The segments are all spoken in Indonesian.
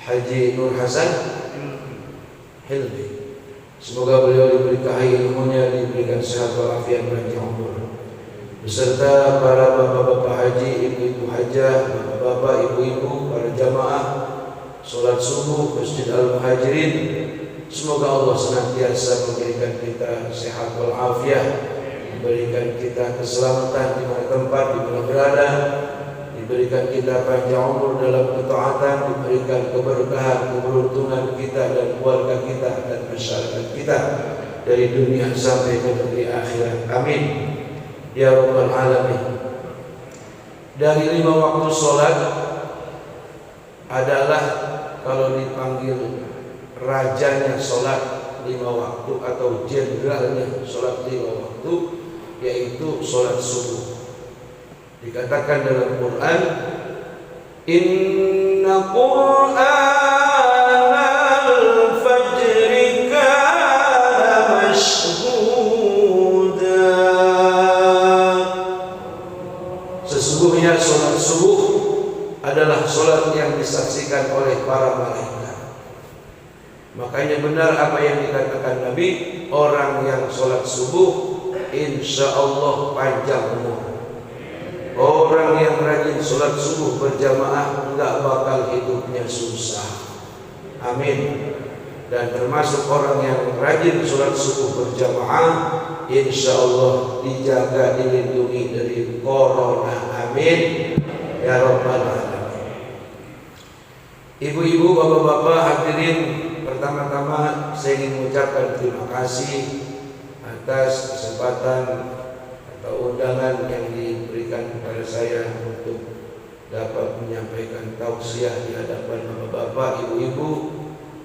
Haji Nur Hasan Hilmi. Semoga beliau diberkahi ilmunya, diberikan sehat walafiat, panjang umur, beserta para bapak-bapak haji, ibu-ibu hajah, bapak-bapak, ibu-ibu, para jamaah sholat subuh Masjid Al-Muhajirin. Semoga Allah senantiasa memberikan kita sehat walafiat, memberikan kita keselamatan di mana tempat, di mana berada, diberikan kita panjang umur dalam ketaatan, diberikan keberkahan, keberuntungan kita dan keluarga kita dan masyarakat kita dari dunia sampai ke negeri akhirat. Amin ya rabbal alamin. Dari 5 waktu sholat adalah kalau dipanggil rajanya sholat 5 waktu atau jenderalnya sholat 5 waktu, yaitu sholat subuh. Dikatakan dalam Quran, Inna Qur'anal fajri kana mashhuda. Sesungguhnya sholat subuh adalah sholat yang disaksikan oleh para malaikat. Makanya benar apa yang dikatakan Nabi, orang yang sholat subuh insya Allah panjang umur. Orang yang rajin sholat subuh berjamaah enggak bakal hidupnya susah. Amin. Dan termasuk orang yang rajin sholat subuh berjamaah, insya Allah dijaga, dilindungi dari corona. Amin ya rabbal alamin. Ibu-ibu, bapak-bapak hadirin, pertama-tama saya ingin mengucapkan terima kasih atas kesempatan atau undangan yang diberikan kepada saya untuk dapat menyampaikan tausiah di hadapan bapak-bapak, ibu-ibu,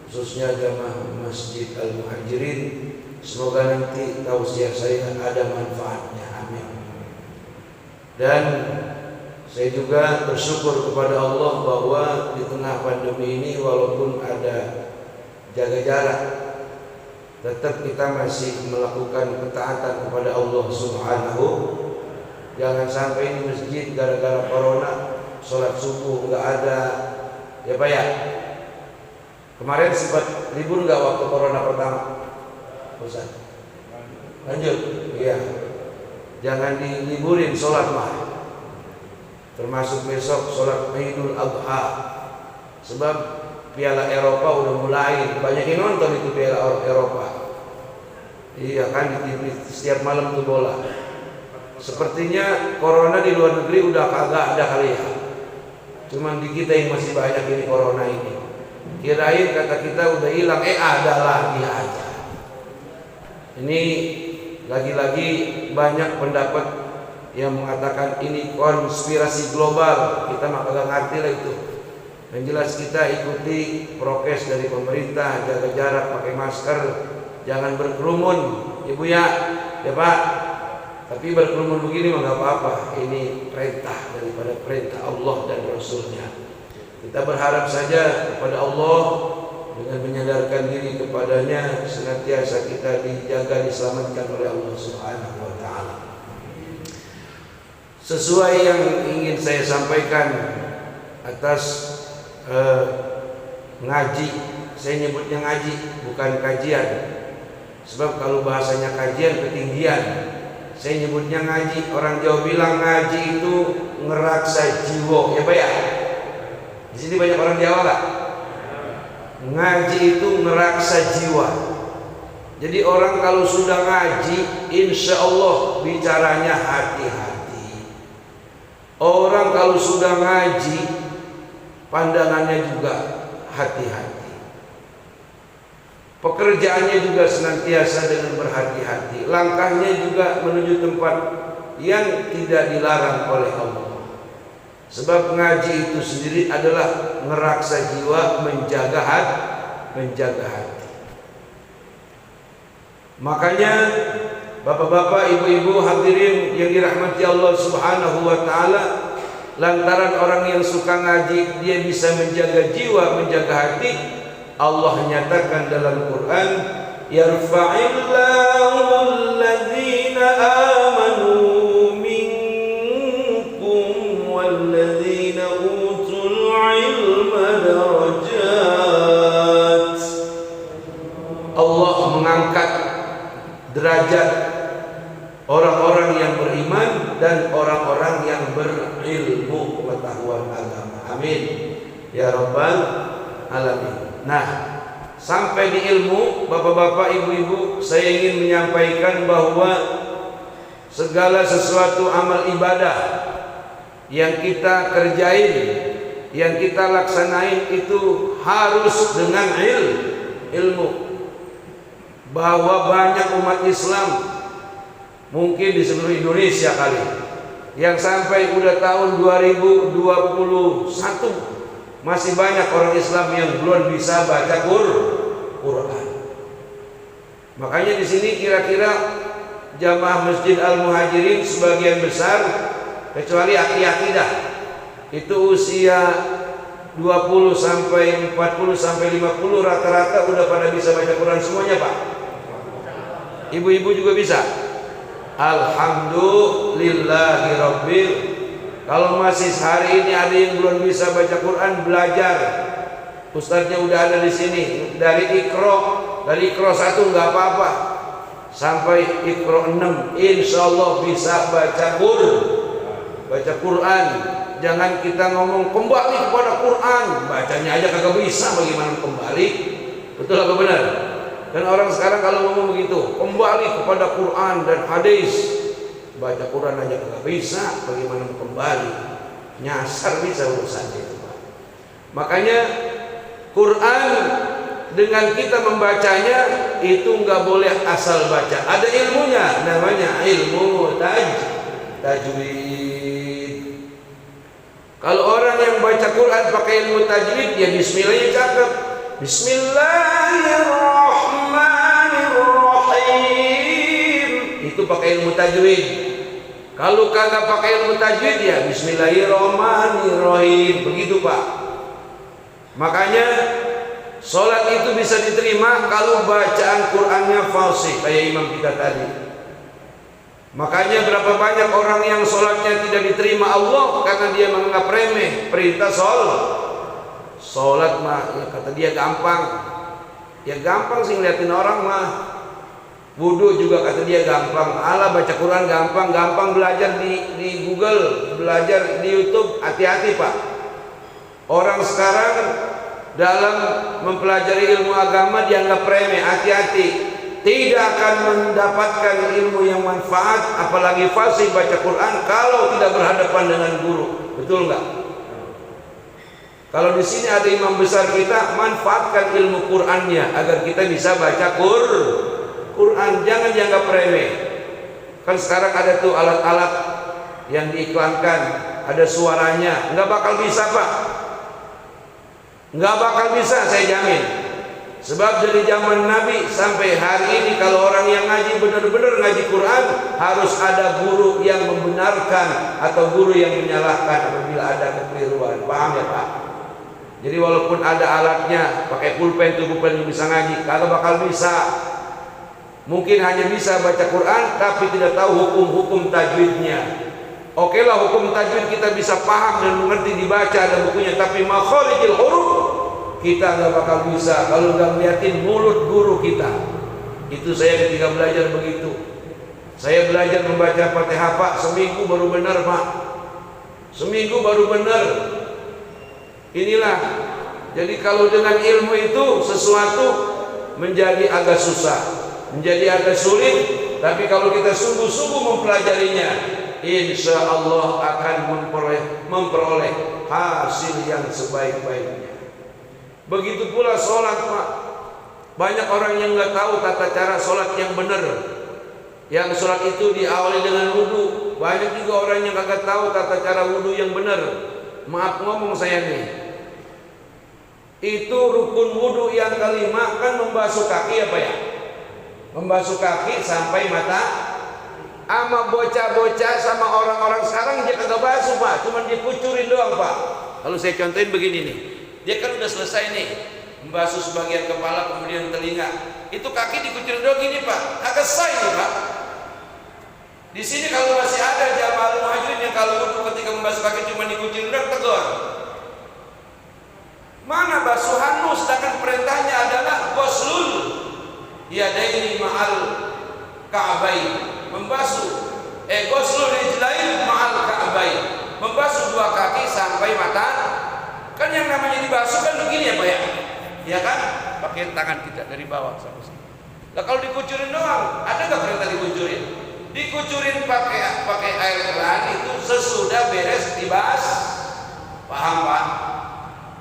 khususnya jamaah Masjid Al-Muhajirin. Semoga nanti tausiah saya ada manfaatnya. Amin. Dan saya juga bersyukur kepada Allah bahwa di tengah pandemi ini walaupun ada jaga jarak, tetap kita masih melakukan ketaatan kepada Allah Subhanahu. Jangan sampai ini masjid gara-gara corona sholat subuh nggak ada, ya Pak ya. Kemarin sempat libur nggak waktu corona pertama? Ustaz, lanjut, iya. Jangan diliburin sholat mah. Termasuk besok sholat Idul Adha. Sebab Piala Eropa udah mulai, banyak yang nonton itu Piala Eropa. Iya kan, di TV setiap malam tuh bola. Sepertinya corona di luar negeri udah kagak ada kali ya. Cuman di kita yang masih banyak ini corona ini. Kirain kata kita udah hilang, ada lagi aja. Ini lagi-lagi banyak pendapat yang mengatakan ini konspirasi global. Kita mah kagak ngerti lah itu. Yang jelas kita ikuti prokes dari pemerintah, jaga jarak, pakai masker, jangan berkerumun, ibu ya Pak. Tapi berkerumun begini mah nggak apa-apa. Ini perintah daripada perintah Allah dan Rasulnya. Kita berharap saja kepada Allah dengan menyadarkan diri kepadanya, senantiasa kita dijaga, diselamatkan oleh Allah Subhanahu wa Ta'ala. Sesuai yang ingin saya sampaikan atas ngaji, saya nyebutnya ngaji bukan kajian, sebab kalau bahasanya kajian ketinggian. Saya nyebutnya ngaji. Orang Jawa bilang ngaji itu ngeraksa jiwa, ya Pak ya. Di sini banyak orang Jawa nggak? Ngaji itu ngeraksa jiwa. Jadi orang kalau sudah ngaji, insya Allah bicaranya hati-hati. Orang kalau sudah ngaji, pandangannya juga hati-hati. Pekerjaannya juga senantiasa dengan berhati-hati. Langkahnya juga menuju tempat yang tidak dilarang oleh Allah. Sebab ngaji itu sendiri adalah ngeraksa jiwa, menjaga hati. Makanya bapak-bapak, ibu-ibu hadirin yang dirahmati Allah Subhanahu wa Ta'ala, lantaran orang yang suka ngaji dia bisa menjaga jiwa, menjaga hati. Allah nyatakan dalam Quran, yarfa'illahu alladhina amanu minkum walladhina utul ilma darajat. derajat orang-orang yang beriman dan orang-orang yang berilmu pengetahuan agama. Amin ya rabbal alamin. Nah, sampai di ilmu, bapak-bapak, ibu-ibu, saya ingin menyampaikan bahwa segala sesuatu amal ibadah yang kita kerjain, yang kita laksanain itu harus dengan ilmu. Bahwa banyak umat Islam mungkin di seluruh Indonesia kali yang sampai udah tahun 2021 masih banyak orang Islam yang belum bisa baca Quran. Makanya di sini kira-kira jamaah Masjid Al-Muhajirin sebagian besar, kecuali aki-aki dah, itu usia 20 sampai 40 sampai 50 rata-rata udah pada bisa baca Quran semuanya, Pak. Ibu-ibu juga bisa. Alhamdulillahirabbil. Kalau masih hari ini ada yang belum bisa baca Quran, belajar. Ustadznya udah ada di sini. Dari Iqra 1 nggak apa-apa sampai Iqra 6, insyaallah bisa baca Quran. Jangan kita ngomong kembali kepada Quran, bacanya aja kagak bisa, bagaimana kembali? Betul apa benar? Dan orang sekarang kalau ngomong begitu, kembali kepada Quran dan hadis, baca Quran aja nggak bisa, bagaimana mau kembali? Nyasar bisa urusannya itu, Pak. Makanya Quran dengan kita membacanya itu nggak boleh asal baca, ada ilmunya, namanya ilmu tajwid. Kalau orang yang baca Quran pakai ilmu tajwid, ya bismillahnya cakep. Bismillahirrahmanirrahim. Itu pakai ilmu tajwid. Kalau kagak pakai ilmu tajwid, ya bismillahirrahmanirrahim. Begitu, Pak. Makanya sholat itu bisa diterima kalau bacaan Qurannya fasih, kayak imam kita tadi. Makanya berapa banyak orang yang sholatnya tidak diterima Allah karena dia menganggap remeh perintah sholat mah, ya kata dia gampang. Ya gampang sih ngeliatin orang mah. Wudu juga kata dia gampang. Allah baca Quran gampang belajar di Google, belajar di YouTube. Hati-hati, Pak. Orang sekarang dalam mempelajari ilmu agama dianggap remeh. Hati-hati. Tidak akan mendapatkan ilmu yang manfaat, apalagi fasih baca Quran kalau tidak berhadapan dengan guru. Betul nggak? Kalau di sini ada imam besar kita, manfaatkan ilmu Qurannya agar kita bisa baca Quran. Jangan dianggap remeh. Kan sekarang ada tuh alat-alat yang diiklankan, ada suaranya. Nggak bakal bisa, Pak. Nggak bakal bisa, saya jamin. Sebab dari zaman Nabi sampai hari ini kalau orang yang ngaji benar-benar ngaji Quran, harus ada guru yang membenarkan atau guru yang menyalahkan apabila ada kekeliruan. Paham ya, Pak? Jadi walaupun ada alatnya, pakai pulpen tuh pulpen yang bisa ngaji, kagak bakal bisa. Mungkin hanya bisa baca Quran tapi tidak tahu hukum-hukum tajwidnya. Oke lah, hukum tajwid kita bisa paham dan mengerti dibaca ada bukunya, tapi makharijul huruf kita nggak bakal bisa kalau nggak ngeliatin mulut guru kita. Itu saya ketika belajar begitu. Saya belajar membaca Fatihah, Pak, seminggu baru benar, Pak. Seminggu baru benar. Inilah. Jadi kalau dengan ilmu itu sesuatu menjadi agak susah, menjadi agak sulit. Tapi kalau kita sungguh-sungguh mempelajarinya, insya Allah akan memperoleh hasil yang sebaik-baiknya. Begitu pula sholat, Pak. Banyak orang yang nggak tahu tata cara sholat yang benar. Yang sholat itu diawali dengan wudu. Banyak juga orang yang nggak tahu tata cara wudu yang benar. Maaf ngomong saya nih. Itu rukun wudu yang kelima kan membasuh kaki apa ya? Membasuh kaki sampai mata. Ama bocah-bocah sama orang-orang sekarang dia kagak basuh, Pak. Cuman dikucurin doang, Pak. Kalau saya contohin begini nih. Dia kan udah selesai nih membasuh sebagian kepala kemudian telinga. Itu kaki dikucur doang gini, Pak. Agak say nih, Pak. Di sini kalau masih ada jamaah muhajirin yang kalau wudu ketika membasuh kaki cuma dikucur doang, tegur. Mana basuhanmu sedangkan perintahnya adalah ghuslul yadaini ma'al ka'bain, membasuh ghuslu rijlain ma'al ka'bain, membasuh dua kaki sampai mata. Kan yang namanya dibasuh kan begini ya Pak ya? Ya kan? Pakai tangan kita dari bawah sampai sini. Lah kalau dikucurin doang, ada nggak perintah dikucurin? Dikucurin pakai air keran itu sesudah beres dibas. Paham Pak?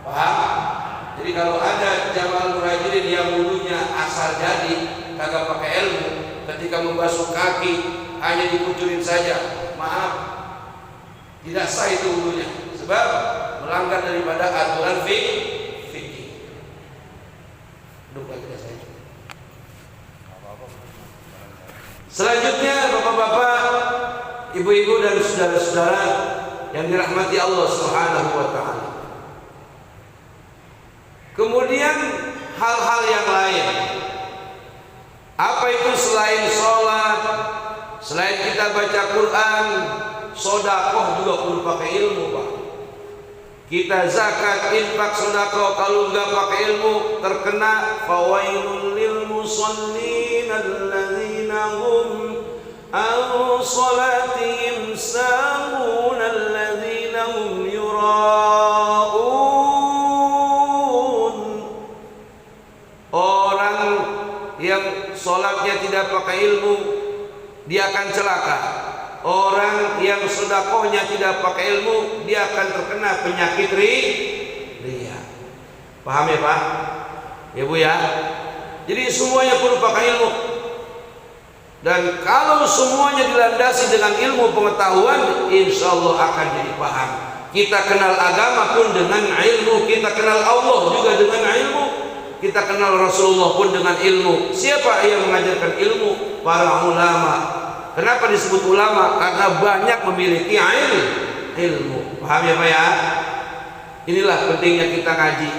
Paham? Jadi kalau ada jamaah muhajirin yang wudunya asal jadi, kagak pakai ilmu, ketika membasuh kaki hanya dikucurin saja, maaf, tidak sah itu wudunya, sebab melanggar daripada aturan fikih. Duduk lagi saya. Selanjutnya bapak-bapak, ibu-ibu dan saudara-saudara yang dirahmati Allah Subhanahu wa taala. Kemudian hal-hal yang lain. Apa itu selain sholat, selain kita baca Quran, sodakoh juga perlu pakai ilmu Pak. Kita zakat, infak, sodakoh kalau nggak pakai ilmu terkena fawailul lil musallin alladzina hum an salatihim sahun alladzina hum yura'un. Orang yang sholatnya tidak pakai ilmu dia akan celaka. Orang yang sedekahnya tidak pakai ilmu dia akan terkena penyakit riya. Paham ya Pak? Ya Bu ya. Jadi semuanya perlu pakai ilmu. Dan kalau semuanya dilandasi dengan ilmu pengetahuan, insya Allah akan jadi paham. Kita kenal agama pun dengan ilmu, kita kenal Allah juga dengan ilmu, kita kenal Rasulullah pun dengan ilmu. Siapa yang mengajarkan ilmu? Para ulama. Kenapa disebut ulama? Karena banyak memiliki ilmu. Paham ya Pak ya? Inilah pentingnya kita ngaji.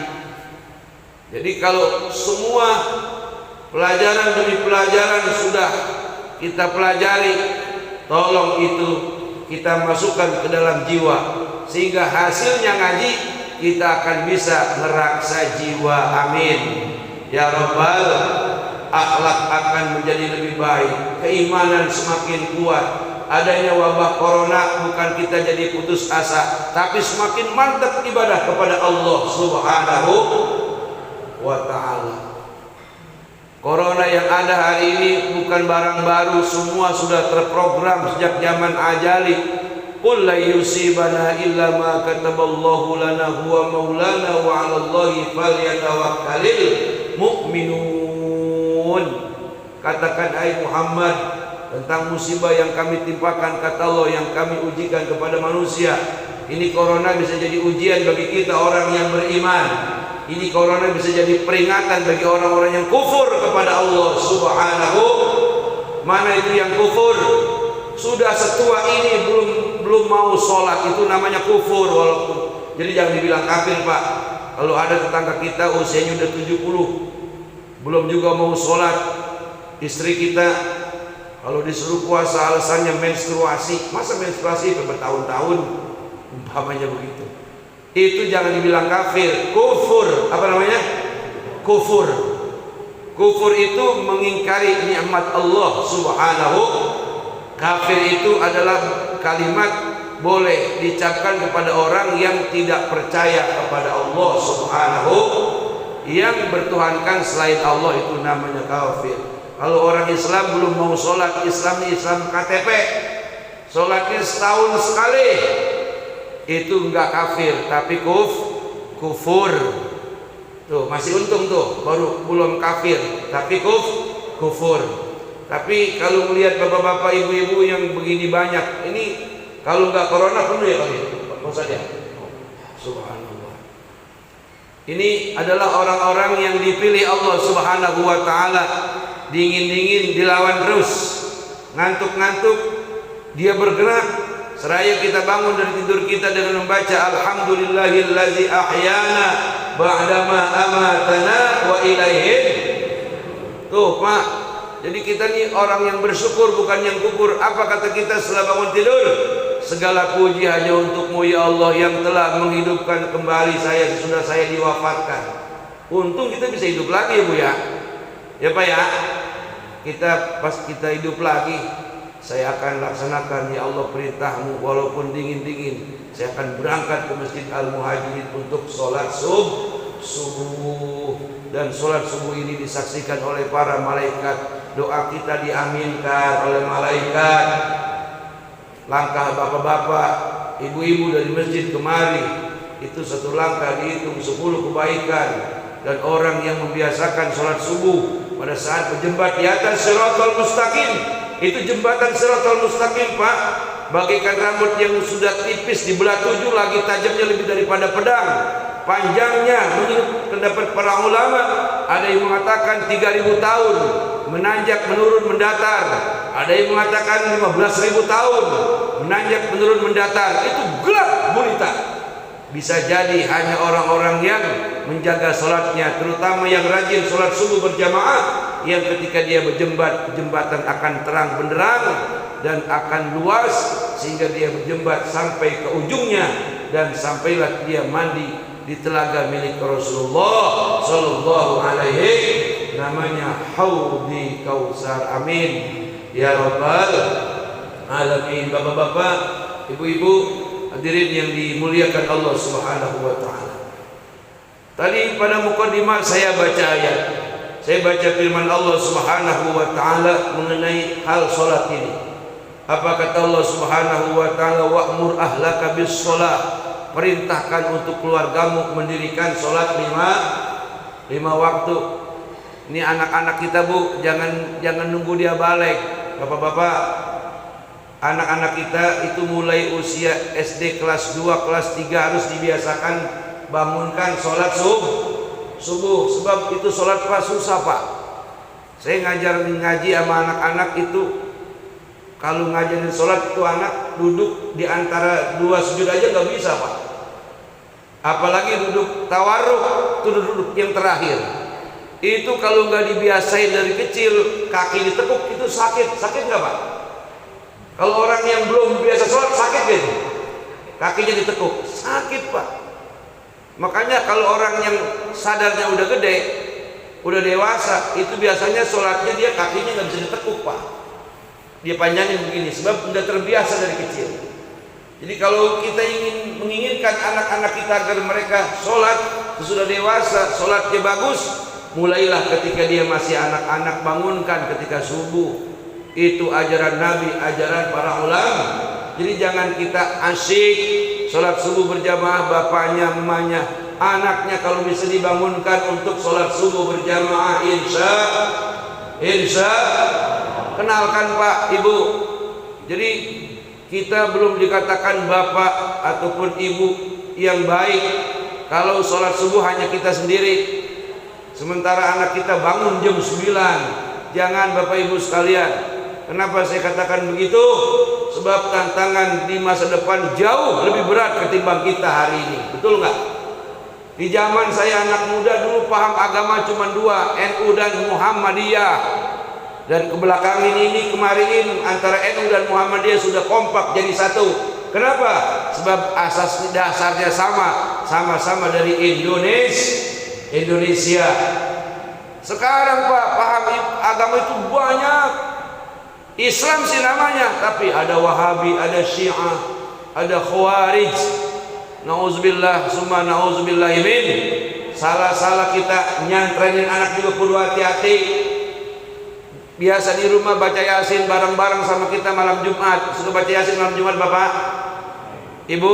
Jadi kalau semua pelajaran demi pelajaran sudah kita pelajari, tolong itu kita masukkan ke dalam jiwa, sehingga hasilnya ngaji kita akan bisa meraksa jiwa. Amin ya Rabbal. Akhlak akan menjadi lebih baik, keimanan semakin kuat. Adanya wabah corona bukan kita jadi putus asa, tapi semakin mantap ibadah kepada Allah Subhanahu wa ta'ala. Corona yang ada hari ini bukan barang baru, semua sudah terprogram sejak zaman ajali. Qul la yusibana illa ma kataballahu lana huwa maulana wa 'alallahi falyatawakkalul mu'minun. Katakan hai Muhammad tentang musibah yang kami timpakan, kata Allah, yang kami ujikan kepada manusia. Ini corona bisa jadi ujian bagi kita orang yang beriman. Ini corona bisa jadi peringatan bagi orang-orang yang kufur kepada Allah Subhanahu. Mana itu yang kufur? Sudah setua ini belum mau sholat, itu namanya kufur. Walaupun jadi jangan dibilang kafir Pak. Kalau ada tetangga kita usianya udah 70 belum juga mau sholat, istri kita kalau disuruh puasa alasannya menstruasi. Masa menstruasi bertahun-tahun umpamanya begitu, itu jangan dibilang kafir, kufur. Apa namanya? Kufur. Kufur itu mengingkari nikmat Allah Subhanahu. Kafir itu adalah kalimat boleh diucapkan kepada orang yang tidak percaya kepada Allah Subhanahu, yang bertuhankan selain Allah, itu namanya kafir. Kalau orang Islam belum mau sholat, Islam KTP, sholatnya setahun sekali, itu enggak kafir, tapi kufur. Tuh masih untung tuh, baru belum kafir, tapi kufur. Tapi kalau melihat bapak-bapak ibu-ibu yang begini banyak, ini kalau enggak corona penuh ya kali, mau saja. Subhanallah. Ini adalah orang-orang yang dipilih Allah Subhanahu wa ta'ala. Dingin-dingin dilawan terus, ngantuk-ngantuk dia bergerak. Seraya kita bangun dari tidur kita dengan membaca alhamdulillahillazi ahyana ba'dama amatana wa ilaihi. Tuh Pak, jadi kita nih orang yang bersyukur, bukan yang kufur. Apa kata kita setelah bangun tidur? Segala puji hanya untukmu ya Allah yang telah menghidupkan kembali saya sesudah saya diwafatkan. Untung kita bisa hidup lagi ya Bu ya. Ya Pak ya. kita pas kita hidup lagi, saya akan laksanakan ya Allah perintahmu walaupun dingin-dingin. Saya akan berangkat ke Masjid Al-Muhajirin untuk sholat subuh. Dan sholat subuh ini disaksikan oleh para malaikat. Doa kita diaminkan oleh malaikat. Langkah bapak-bapak, ibu-ibu dari masjid kemari, itu satu langkah dihitung 10 kebaikan. Dan orang yang membiasakan sholat subuh pada saat berjembat di atas Shiratal Mustaqim, itu jembatan Shiratal Mustaqim, Pak, bagaikan rambut yang sudah tipis dibelah 7, lagi tajamnya lebih daripada pedang. Panjangnya menurut pendapat para ulama, ada yang mengatakan 3000 tahun, menanjak menurun mendatar. Ada yang mengatakan 15.000 tahun, menanjak menurun mendatar. Itu gelap gulita. Bisa jadi hanya orang-orang yang menjaga sholatnya, terutama yang rajin sholat subuh berjamaah, yang ketika dia berjembat, jembatan akan terang benderang dan akan luas sehingga dia berjembat sampai ke ujungnya, dan sampailah dia mandi di telaga milik Rasulullah sallallahu alaihi, namanya Haudi Kausar. Amin ya rabbal alamin. Bapak-bapak, ibu-ibu, hadirin yang dimuliakan Allah Subhanahu wa taala. Tadi pada mukadimah saya baca ayat. Saya baca firman Allah Subhanahu wa taala mengenai hal salat ini. Apa kata Allah Subhanahu wa taala? Wa'mur ahlaka bis shalah. Perintahkan untuk keluargamu mendirikan salat 5 waktu. Ini anak-anak kita, Bu, jangan nunggu dia balik. Bapak-bapak, anak-anak kita itu mulai usia SD kelas 2, kelas 3 harus dibiasakan bangunkan sholat subuh. Sebab itu sholat pas susah, Pak. Saya ngaji sama anak-anak itu, kalau ngajarin sholat itu anak duduk di antara 2 sujud aja nggak bisa, Pak. Apalagi duduk tawarruk, itu duduk yang terakhir. Itu kalau nggak dibiasain dari kecil, kaki ditekuk itu sakit nggak, Pak? Kalau orang yang belum biasa sholat sakit gitu, kakinya ditekuk, sakit, Pak. Makanya kalau orang yang sadarnya udah gede, udah dewasa, itu biasanya sholatnya dia kakinya nggak bisa ditekuk, Pak. Dia panjangin begini, sebab udah terbiasa dari kecil. Jadi kalau kita menginginkan anak-anak kita agar mereka sholat sesudah dewasa, sholatnya bagus, mulailah ketika dia masih anak-anak, bangunkan ketika subuh. Itu ajaran Nabi, ajaran para ulama. Jadi jangan kita asyik sholat subuh berjamaah, bapaknya, emaknya, anaknya kalau bisa dibangunkan untuk sholat subuh berjamaah, insya kenalkan, Pak, Ibu. Jadi kita belum dikatakan bapak ataupun ibu yang baik kalau sholat subuh hanya kita sendiri, sementara anak kita bangun jam 9. Jangan, Bapak Ibu sekalian. Kenapa saya katakan begitu? Sebab tantangan di masa depan jauh lebih berat ketimbang kita hari ini. Betul nggak? Di zaman saya anak muda dulu paham agama cuma 2, NU dan Muhammadiyah. Dan kebelakangan ini kemarin antara NU dan Muhammadiyah sudah kompak jadi satu. Kenapa? Sebab asas dasarnya sama-sama dari Indonesia. Sekarang, Pak, paham agama itu banyak. Islam sih namanya, tapi ada Wahabi, ada Syiah, ada Khawarij. Nauzubillah summa nauzubillah min. Salah-salah kita nyantrenin anak juga perlu hati-hati. Biasa di rumah baca Yasin bareng-bareng sama kita malam Jumat. Suka baca Yasin malam Jumat, Bapak? Ibu?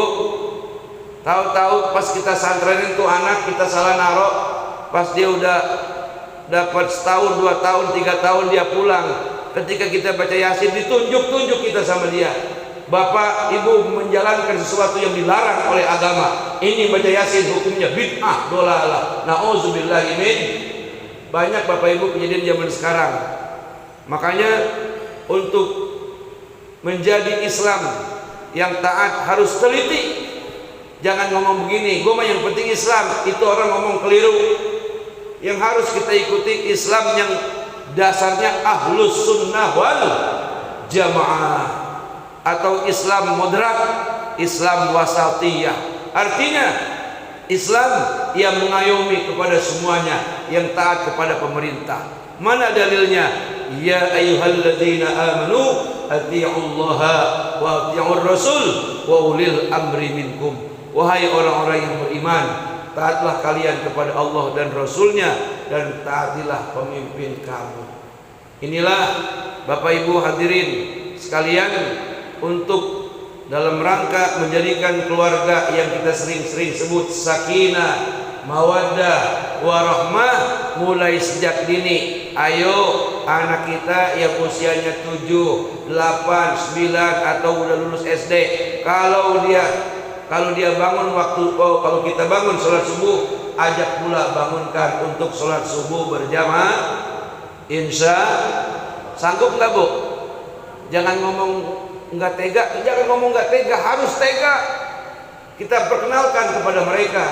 Tahu-tahu pas kita santrenin tuh anak, kita salah naruh. Pas dia udah dapat setahun, 2 tahun, 3 tahun dia pulang. Ketika kita baca Yasin ditunjuk-tunjuk kita sama dia. Bapak, Ibu menjalankan sesuatu yang dilarang oleh agama. Ini baca Yasin hukumnya bid'ah, dolalah. Nauzubillahi min. Banyak Bapak Ibu kejadian zaman sekarang. Makanya untuk menjadi Islam yang taat harus teliti. Jangan ngomong begini, gue mah yang penting Islam. Itu orang ngomong keliru. Yang harus kita ikuti Islam yang dasarnya ahlus sunnah wal jamaah, atau Islam moderat, Islam wasatiyah. Artinya Islam yang mengayomi kepada semuanya, yang taat kepada pemerintah. Mana dalilnya? ya ayyuhalladzina amanu atti'ullaha wa atti'ur rasul wa ulil amri minkum. Wahai orang-orang yang beriman, taatlah kalian kepada Allah dan Rasulnya, dan taatilah pemimpin kamu. Inilah Bapak Ibu hadirin sekalian, untuk dalam rangka menjadikan keluarga yang kita sering-sering sebut sakinah, mawaddah, warahmah mulai sejak dini. Ayo anak kita yang usianya 7, 8, 9 atau udah lulus SD, kalau dia bangun kalau kita bangun sholat subuh, ajak pula bangunkan untuk sholat subuh berjamaah. Insya sanggup nggak Bu? Jangan ngomong nggak tega, harus tega. Kita perkenalkan kepada mereka.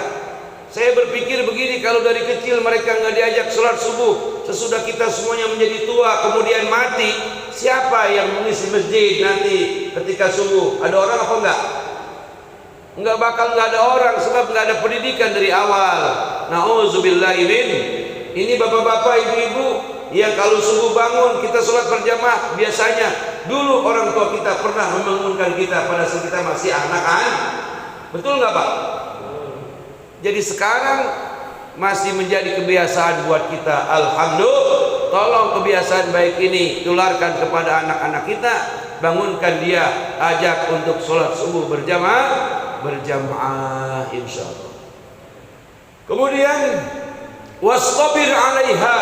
Saya berpikir begini, kalau dari kecil mereka nggak diajak sholat subuh, sesudah kita semuanya menjadi tua kemudian mati, siapa yang mengisi masjid nanti ketika subuh? Ada orang apa enggak? Nggak ada orang, sebab nggak ada pendidikan dari awal. Nauzubillahi min. Ini bapak-bapak, ibu-ibu yang kalau subuh bangun kita sholat berjamaah, biasanya dulu orang tua kita pernah membangunkan kita pada saat kita masih anak-anak. Betul nggak Pak? Jadi sekarang masih menjadi kebiasaan buat kita. Alhamdulillah, tolong kebiasaan baik ini tularkan kepada anak-anak kita. Bangunkan dia, ajak untuk sholat subuh berjamaah insyaallah. Kemudian wastabir 'alaiha,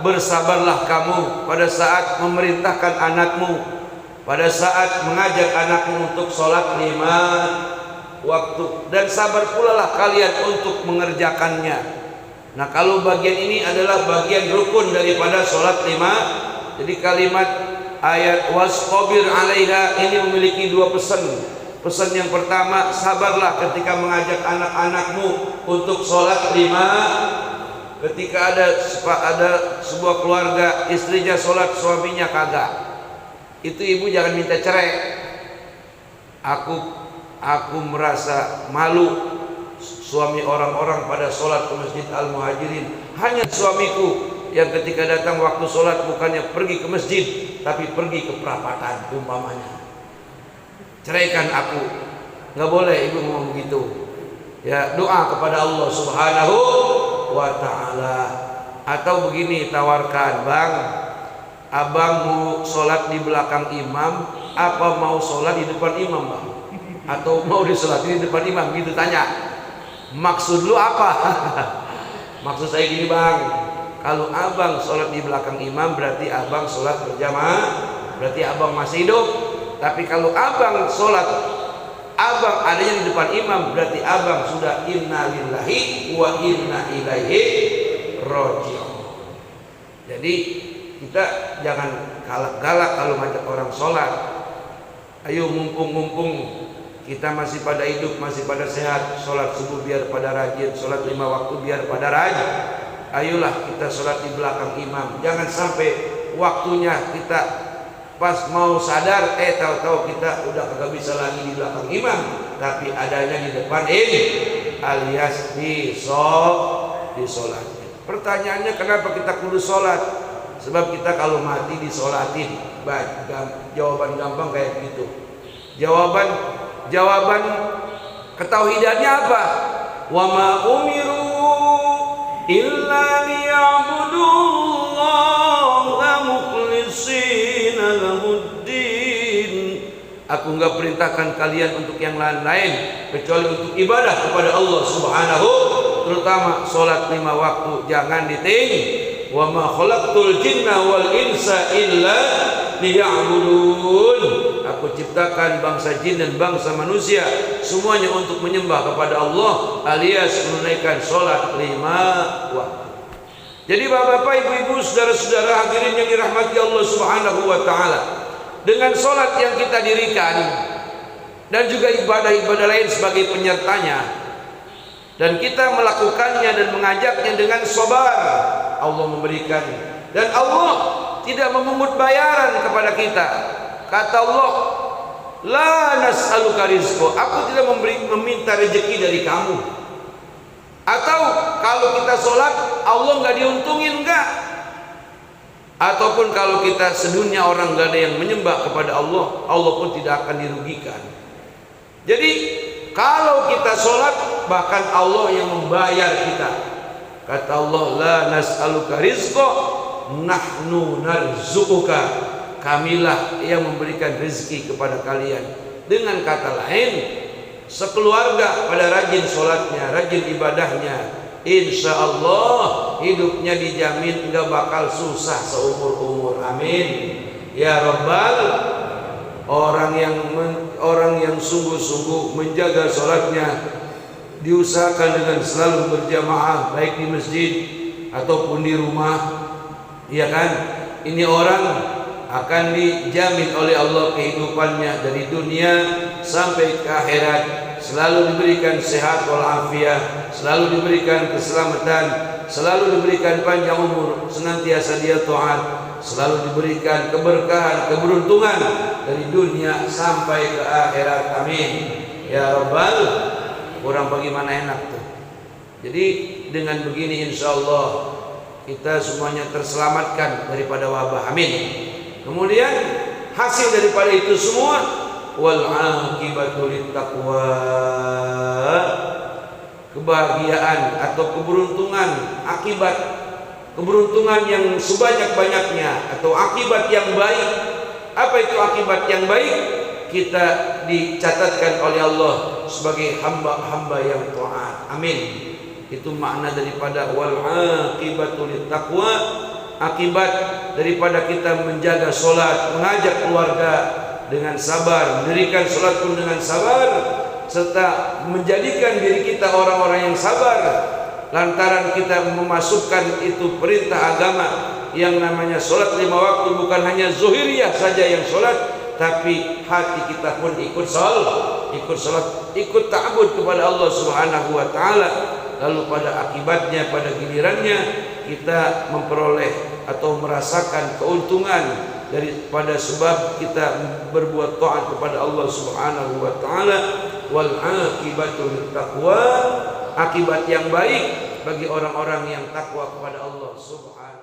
bersabarlah kamu pada saat memerintahkan anakmu, pada saat mengajak anakmu untuk sholat 5 waktu, dan sabar pula lah kalian untuk mengerjakannya. Nah, kalau bagian ini adalah bagian rukun daripada sholat 5. Jadi kalimat ayat wastabir 'alaiha ini memiliki 2 pesan. Pesan yang pertama, sabarlah ketika mengajak anak-anakmu untuk sholat 5. Ketika ada sebuah keluarga, istrinya sholat, suaminya kagak, itu ibu jangan minta cerai. Aku merasa malu suami orang-orang pada sholat ke Masjid Al-Muhajirin. Hanya suamiku yang ketika datang waktu sholat bukannya pergi ke masjid, tapi pergi ke perapatan umpamanya. Ceraikan aku. Nggak boleh ibu ngomong begitu. Ya, doa kepada Allah Subhanahu wa ta'ala. Atau begini, tawarkan, bang, abang mau sholat di belakang imam apa mau sholat di depan imam bang? Atau mau disolatin di depan imam? Gitu tanya. Maksud lu apa? Maksud saya gini bang, kalau abang sholat di belakang imam berarti abang sholat berjamaah, berarti abang masih hidup. Tapi kalau abang sholat, abang adanya di depan imam, berarti abang sudah inna lillahi wa inna ilaihi raji'un. Jadi kita jangan galak-galak kalau ngajak orang sholat. Ayo mumpung kita masih pada hidup, masih pada sehat, sholat subuh biar pada rajin, sholat 5 waktu biar pada rajin. Ayolah kita sholat di belakang imam. Jangan sampai waktunya kita pas mau sadar, tahu-tahu kita udah kagak bisa lagi di belakang imam, tapi adanya di depan ini, alias di sholat. Pertanyaannya, kenapa kita kudu sholat? Sebab kita kalau mati disolatin. Jawaban gampang kayak gitu. Jawaban ketauhidannya apa? Wa ma umiru illa liya'budullaha mukhlishina lahuddin. Aku enggak perintahkan kalian untuk yang lain-lain kecuali untuk ibadah kepada Allah Subhanahu, terutama sholat 5 waktu jangan ditinggalkan. Wa ma khalaqtul jinna wal insa illa liya'budun. Aku ciptakan bangsa jin dan bangsa manusia semuanya untuk menyembah kepada Allah, alias menunaikan sholat 5 waktu. Jadi bapak-bapak, ibu-ibu, saudara-saudara hadirin yang dirahmati Allah Subhanahu wa ta'ala, dengan sholat yang kita dirikan dan juga ibadah-ibadah lain sebagai penyertanya, dan kita melakukannya dan mengajaknya dengan sabar, Allah memberikan. Dan Allah tidak memungut bayaran kepada kita. Kata Allah, la nas'aluka rizqa, aku tidak meminta rezeki dari kamu. Atau kalau kita sholat Allah nggak diuntungin, enggak. Ataupun kalau kita sedunia orang gak ada yang menyembah kepada Allah, Allah pun tidak akan dirugikan. Jadi kalau kita sholat, bahkan Allah yang membayar kita. Kata Allah, la nas'aluka rizqa, nahnu narzuquka. Kamilah yang memberikan rezeki kepada kalian. Dengan kata lain, sekeluarga pada rajin sholatnya, rajin ibadahnya, insya Allah hidupnya dijamin nggak bakal susah seumur-umur. Amin ya Rabbal. Orang yang sungguh-sungguh menjaga sholatnya, diusahakan dengan selalu berjamaah, baik di masjid ataupun di rumah, ya kan? Ini orang akan dijamin oleh Allah kehidupannya dari dunia sampai ke akhirat, selalu diberikan sehat walafiat, selalu diberikan keselamatan, selalu diberikan panjang umur, senantiasa dia taat, selalu diberikan keberkahan, keberuntungan dari dunia sampai ke akhirat. Amin ya Rabbal. Kurang bagaimana enak tuh. Jadi dengan begini insya Allah kita semuanya terselamatkan daripada wabah. Amin. Kemudian hasil daripada itu semua, wal aqibatu littaqwa, kebahagiaan atau keberuntungan, akibat keberuntungan yang sebanyak-banyaknya atau akibat yang baik. Apa itu akibat yang baik? Kita dicatatkan oleh Allah sebagai hamba-hamba yang taat. Amin. Itu makna daripada wal aqibatu littaqwa, akibat daripada kita menjaga solat, mengajak keluarga dengan sabar, mendirikan solat pun dengan sabar, serta menjadikan diri kita orang-orang yang sabar lantaran kita memasukkan itu perintah agama yang namanya solat 5 waktu. Bukan hanya zuhiriyah saja yang solat, tapi hati kita pun ikut solat, ikut ta'bud kepada Allah Subhanahu wa taala. Lalu pada akibatnya, pada gilirannya kita memperoleh atau merasakan keuntungan daripada sebab kita berbuat taat kepada Allah Subhanahu wa taala. Wal aqibatu littaqwa, akibat yang baik bagi orang-orang yang takwa kepada Allah Subhanahu